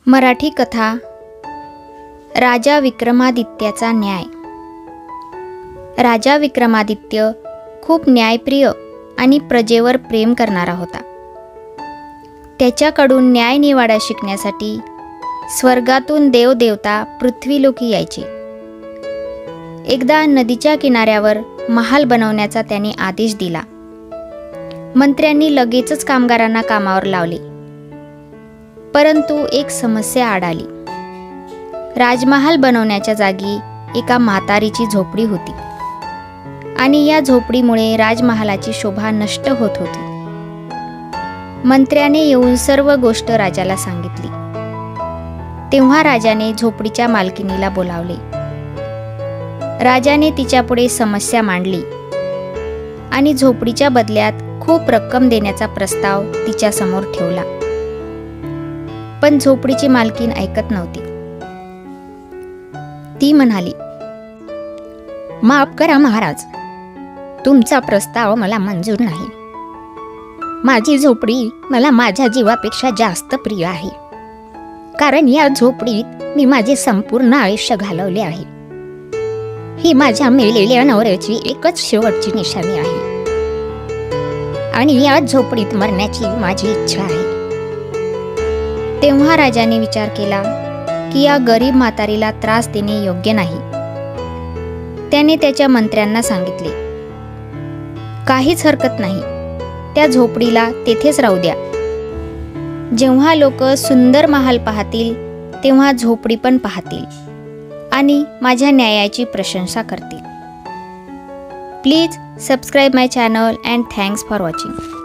मराठी कथा राजा विक्रमादित्याचा न्याय। राजा विक्रमादित्य खूप न्यायप्रिय आणि प्रजेवर प्रेम करणारा होता। त्याच्याकडून न्यायनिवाडा शिकण्यासाठी स्वर्गातून देवदेवता पृथ्वीलोकी यायचे। एकदा नदीच्या किनाऱ्यावर महाल बनवण्याचा त्याने आदेश दिला। मंत्र्यांनी लगेचच कामगारांना कामावर लावले, परंतु एक समस्या आड आली। राजमहाल बनवण्याच्या जागी एका म्हातारीची झोपडी होती आणि या झोपडीमुळे राजमहालाची शोभा नष्ट होत होती। मंत्र्याने येऊन सर्व गोष्ट राजाला सांगितली। तेव्हा राजाने झोपडीच्या मालकिनीला बोलावले। राजाने तिच्यापुढे समस्या मांडली आणि झोपडीच्या बदल्यात खूप रक्कम देण्याचा प्रस्ताव तिच्यासमोर ठेवला। पण झोपडीची मालकीन ऐकत नव्हती। ती म्हणाली, माफ करा महाराज, तुमचा प्रस्ताव मला मंजूर नाही। माझी झोपडी मला माझ्या जीवापेक्षा जास्त प्रिय आहे, कारण या झोपडीत मी माझे संपूर्ण आयुष्य घालवले आहे। ही माझ्या मेलेल्या नवऱ्याची एकच शेवटची निशाणी आहे आणि या झोपडीत मरण्याची माझी इच्छा आहे। तेव्हा राजाने विचार केला की या गरीब म्हातारीला त्रास देणे योग्य नाही। त्याने त्याच्या मंत्र्यांना सांगितले, काहीच हरकत नाही, त्या झोपडीला तेथेच राहू द्या। जेव्हा लोक सुंदर महाल पाहतील तेव्हा झोपडी पण पाहतील आणि माझ्या न्यायाची प्रशंसा करतील। Please subscribe my channel and thanks for watching.